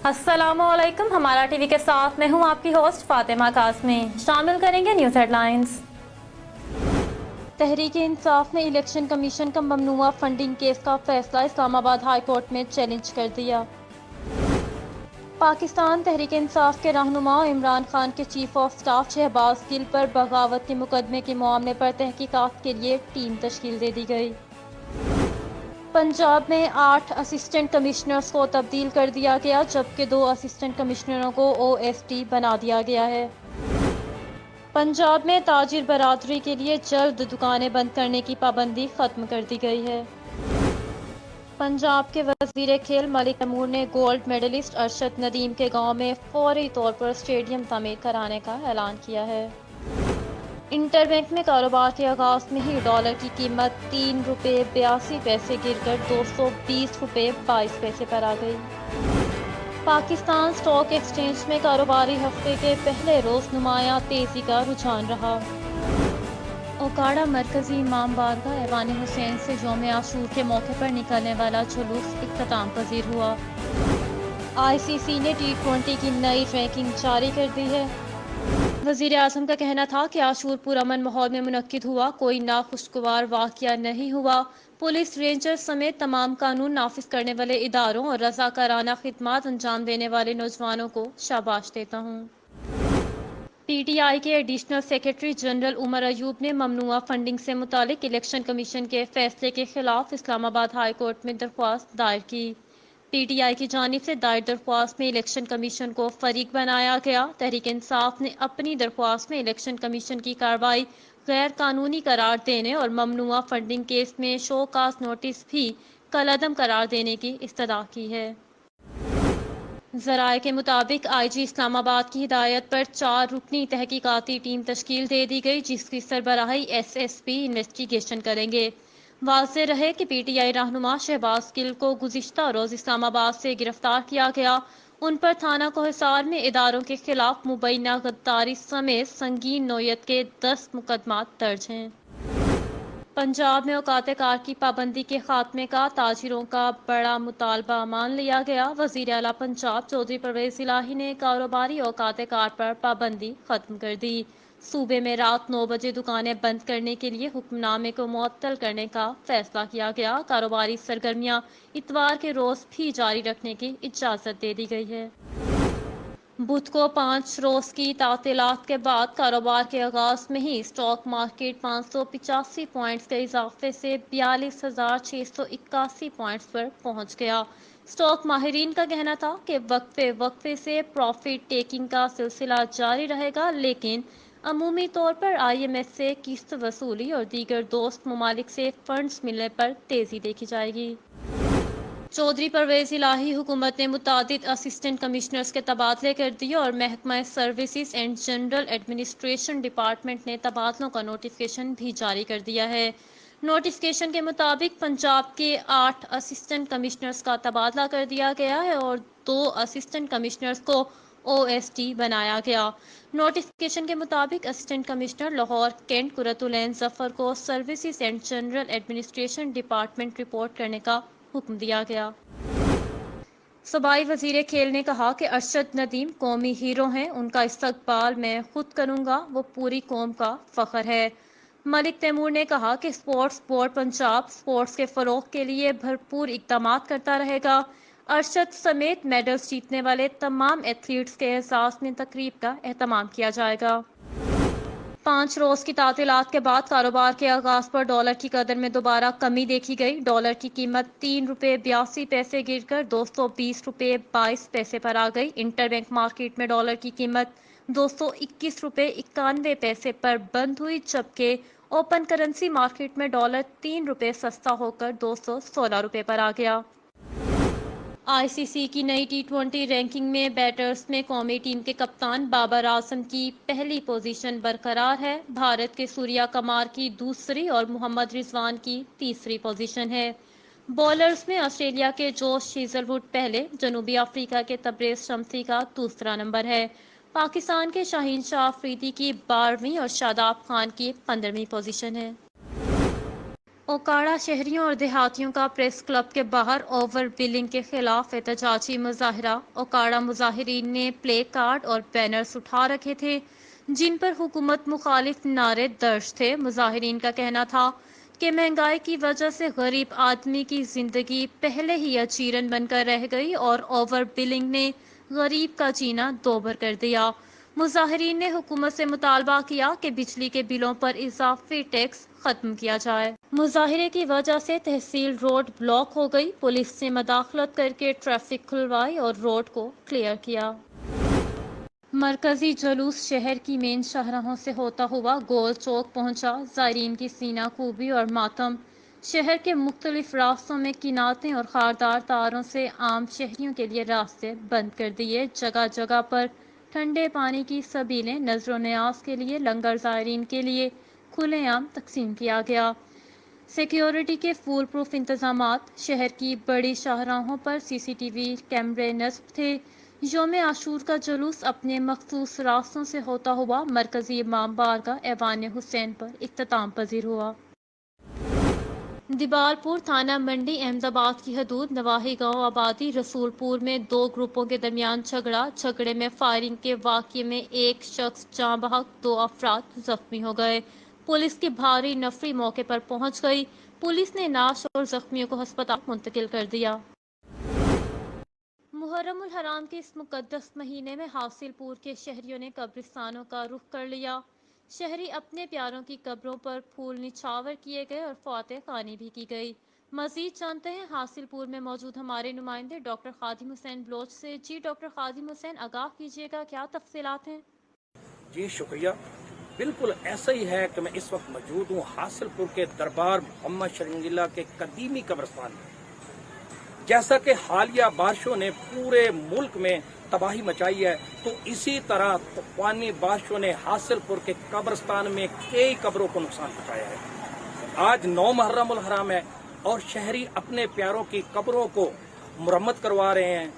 अस्सलाम वालेकुम। हमारा टीवी के साथ मैं हूं आपकी होस्ट फातिमा कासमी। शामिल करेंगे न्यूज़ हेडलाइंस। तहरीक इंसाफ ने इलेक्शन कमीशन का ममनुआ फंडिंग केस का फैसला इस्लामाबाद हाई कोर्ट में चैलेंज कर दिया। पाकिस्तान तहरीक इंसाफ के रहनुमा इमरान खान के chief of staff Shahbaz Gill पर बगावत के मुकदमे के मामले पर तहकीकात के लिए टीम तश्कील दे दी गई। पंजाब में 8 असिस्टेंट कमिश्नर्स को तब्दील कर दिया गया, जबकि 2 असिस्टेंट कमिश्नरों को OSD बना दिया गया है। पंजाब में ताजिर बरादरी के लिए जल्द दुकानें बंद करने की पाबंदी खत्म कर दी गई है। पंजाब के वजीर खेल मलिक तैमूर ने गोल्ड मेडलिस्ट अरशद नदीम के गांव में फौरी तौर पर स्टेडियम तामीर कराने का ऐलान किया है। इंटरबैंक में कारोबार के आगाज में ही डॉलर की कीमत ₹3.82 गिरकर ₹220.22 पर आ गई। पाकिस्तान स्टॉक एक्सचेंज में कारोबारी हफ्ते के पहले रोज नुमायां तेजी का रुझान रहा। ओकाड़ा मरकजी इमाम बारगाह ऐवान हुसैन से यौम आशूर के मौके पर निकलने वाला जुलूस इख्तिताम पजीर हुआ। ICC ने T20 की नई रैंकिंग जारी कर दी है। वज़ीर आज़म का कहना था कि आशूर पुरअमन माहौल में मुनक्किद हुआ, कोई नाखुशगवार वाक़या नहीं हुआ। पुलिस, रेंजर समेत तमाम कानून नाफिज करने वाले इदारों और रज़ाकाराना खिदमात अंजाम देने वाले नौजवानों को शाबाश देता हूँ। PTI के additional secretary general Umar Ayub ने ममनुआ फंडिंग से मुतालिक इलेक्शन कमीशन के फैसले के खिलाफ इस्लामाबाद हाई कोर्ट में दरख्वास्त दायर की। PTI की जानिब से दायर दरख्वास्त में इलेक्शन कमीशन को फरीक बनाया गया। तहरीक इंसाफ ने अपनी दरख्वास्त में इलेक्शन कमीशन की कार्रवाई गैर कानूनी करार देने और ममनुआ फंडिंग केस में शो काज नोटिस भी कलअदम करार देने की इस्तदा की है। ज़राए के मुताबिक IG इस्लामाबाद की हिदायत पर 4 रुकनी तहकीकाती टीम तश्कील दे दी गई, जिसकी सरबराही SSP इन्वेस्टिगेशन करेंगे। वाज़ेह रहे कि PTI रहनुमा शहबाज गिल को गुज़िश्ता रोज़ इस्लामाबाद से गिरफ्तार किया गया। उन पर थाना कोहिसार में इदारों के खिलाफ मुबैना गद्दारी समेत संगीन नौयत के 10 मुकदमात दर्ज हैं। पंजाब में औकात कार की पाबंदी के खात्मे का ताजिरों का बड़ा मुतालबा मान लिया गया। वज़ीर आला पंजाब चौधरी परवेज इलाही ने कारोबारी औकात कार पर पाबंदी खत्म कर दी। सूबे में रात 9 बजे दुकानें बंद करने के लिए हुक्मनामे को मुअत्तल करने का फैसला किया गया। कारोबारी सरगर्मियां इतवार के रोज भी जारी रखने की इजाज़त दे दी गई है। बुध को 5 रोज की तातीलात के बाद कारोबार के आगाज में ही स्टॉक मार्केट 585 पॉइंट्स के इजाफे से 42,681 पॉइंट्स पर पहुंच गया। स्टॉक माहिरीन का कहना था कि वक्फे वक्फे से प्रॉफिट टेकिंग का सिलसिला जारी रहेगा, लेकिन अमूमी तौर पर IMF से किस्त वसूली और दीगर दोस्त ममालिक से फंड्स मिलने पर तेजी देखी जाएगी। चौधरी परवेज इलाही हुकूमत ने मुतादिद असिस्टेंट कमिश्नर्स के तबादले कर दिए और महकमा services and general administration department ने तबादलों का नोटिफिकेशन भी जारी कर दिया है। नोटिफिकेशन के मुताबिक पंजाब के 8 असिस्टेंट कमिश्नर्स का तबादला कर दिया गया है और 2 असिस्टेंट कमिश्नर्स को OSD बनाया गया। नोटिफिकेशन के मुताबिक assistant commissioner Lahore cantt Qurratulain Zafar को services and general administration department report करने का हुक्म दिया गया। सूबाई वजीर खेल ने कहा कि अरशद नदीम कौमी हीरो हैं, उनका इस्तकबाल मैं खुद करूंगा, वो पूरी कौम का फख्र है। मलिक तैमूर ने कहा कि स्पोर्ट्स बोर्ड पंजाब स्पोर्ट्स के फरोग के लिए भरपूर इकदाम करता रहेगा। अरशद समेत मेडल्स जीतने वाले तमाम एथलीट्स के एहसास में तकरीब का एहतमाम किया जाएगा। 5 रोज की तातीलात के बाद कारोबार के आगाज पर डॉलर की कदर में दोबारा कमी देखी गई। डॉलर की कीमत ₹3.82 गिरकर ₹220.22 पर आ गई। इंटरबैंक मार्केट में डॉलर की कीमत ₹221.91 पर बंद हुई, जबकि ओपन करेंसी मार्केट में डॉलर ₹3 सस्ता होकर ₹216 पर आ गया। ICC की नई T20 रैंकिंग में बैटर्स में कौमी टीम के कप्तान बाबर आजम की पहली पोजीशन बरकरार है। भारत के सूर्या कमार की दूसरी और मोहम्मद रिजवान की तीसरी पोजीशन है। बॉलर्स में ऑस्ट्रेलिया के जोश हेजलवुड पहले, जनूबी अफ्रीका के तबरेज शम्सी का दूसरा नंबर है। पाकिस्तान के शाहीन शाह अफरीदी की 12वीं और शादाब खान की 15वीं पोजीशन है। ओकाड़ा शहरियों और देहातियों का प्रेस क्लब के बाहर ओवर बिलिंग के खिलाफ एहतजाजी मुजाहरा। ओकाड़ा मुजाहिरीन ने प्ले कार्ड और बैनर्स उठा रखे थे जिन पर हुकूमत मुखालिफ नारे दर्ज थे। मुजाहिरीन का कहना था कि महंगाई की वजह से गरीब आदमी की जिंदगी पहले ही अचीरन बनकर रह गई और ओवर बिलिंग ने गरीब का जीना दोबर कर दिया। मुजाहिरीन ने हुकूमत से मुतालबा किया कि बिजली के बिलों पर इजाफी टैक्स खत्म किया जाए। मुजाहिरे की वजह से तहसील रोड ब्लॉक हो गई। पुलिस ने मदाखलत करके ट्रैफिक खुलवाई और रोड को क्लियर किया। मरकजी जुलूस शहर की मेन शाहराहों से होता हुआ गोल चौक पहुंचा। ज़ायरीन की सीना खूबी और मातम। शहर के मुख्तलिफ रास्तों में किनातें और खारदार तारों से आम शहरियों के लिए रास्ते बंद कर दिए। जगह जगह पर ठंडे पानी की सबीलें, नजर न्याज के लिए लंगर ज़ायरीन के लिए खुलेआम तकसीम किया गया। सिक्योरिटी के फूल प्रूफ इंतजामात। शहर की बड़ी शाहराहों पर CCTV कैमरे नस्ब थे। यौम आशूर का जुलूस अपने मखसूस रास्तों से होता हुआ मरकजी इमाम बारगाह ऐवान हुसैन पर इख्तिताम पजीर हुआ। दिबालपुर थाना मंडी अहमदाबाद की हदूद नवाही गांव आबादी रसूलपुर में दो ग्रुपों के दरमियान झगड़े में फायरिंग के वाक़ये में एक शख्स जाँ बहक, 2 अफराद जख्मी हो गए। पुलिस की भारी नफरी मौके पर पहुंच गई। पुलिस ने नाश और जख्मियों को अस्पताल मुंतकिल कर दिया। मुहर्रमुल हराम के इस मुकद्दस महीने में हासिलपुर के शहरियों ने कब्रिस्तानों का रुख कर लिया। शहरी अपने प्यारों की कब्रों पर फूल निछावर किए गए और फ़ातिह ख़ानी भी की गई। मज़ीद जानते हैं हासिलपुर में मौजूद हमारे नुमाइंदे डॉक्टर खादिम हुसैन बलोच से। जी डॉक्टर खादिम हुसैन, आगाह कीजिएगा, क्या तफसीलात हैं? जी शुक्रिया। बिल्कुल ऐसा ही है कि मैं इस वक्त मौजूद हूँ हासिलपुर के दरबार मोहम्मद शर्मिला के कदीमी कब्रिस्तान में। जैसा कि हालिया बारिशों ने पूरे मुल्क में तबाही मचाई है, तो इसी तरह तूफानी बारिशों ने हासिलपुर के कब्रिस्तान में कई कब्रों को नुकसान पहुंचाया है। आज 9 मुहर्रमुल हराम है और शहरी अपने प्यारों की कब्रों को मुरम्मत करवा रहे हैं,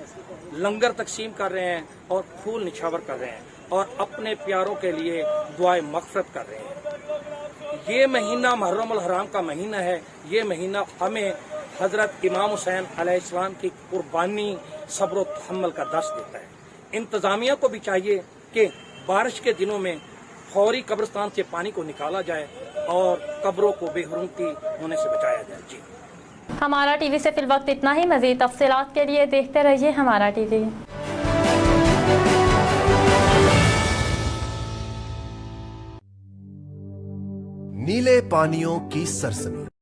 लंगर तकसीम कर रहे हैं और फूल निछावर कर रहे हैं और अपने प्यारों के लिए दुआए मग़फ़िरत कर रहे हैं। ये महीना मुहर्रमुल हराम का महीना है। ये महीना हमें हजरत इमाम हुसैन अलैहिस्सलाम की कुर्बानी, सब्र और तहम्मुल का दर्स देता है। इंतजामिया को भी चाहिए कि बारिश के दिनों में फौरी कब्रिस्तान से पानी को निकाला जाए और कब्रों को बेहरमती होने से बचाया जाए। जी, हमारा टीवी से फिल वक्त इतना ही। मज़ीद तफसीलात के लिए देखते रहिए हमारा टीवी। नीले पानियों की सरसरी।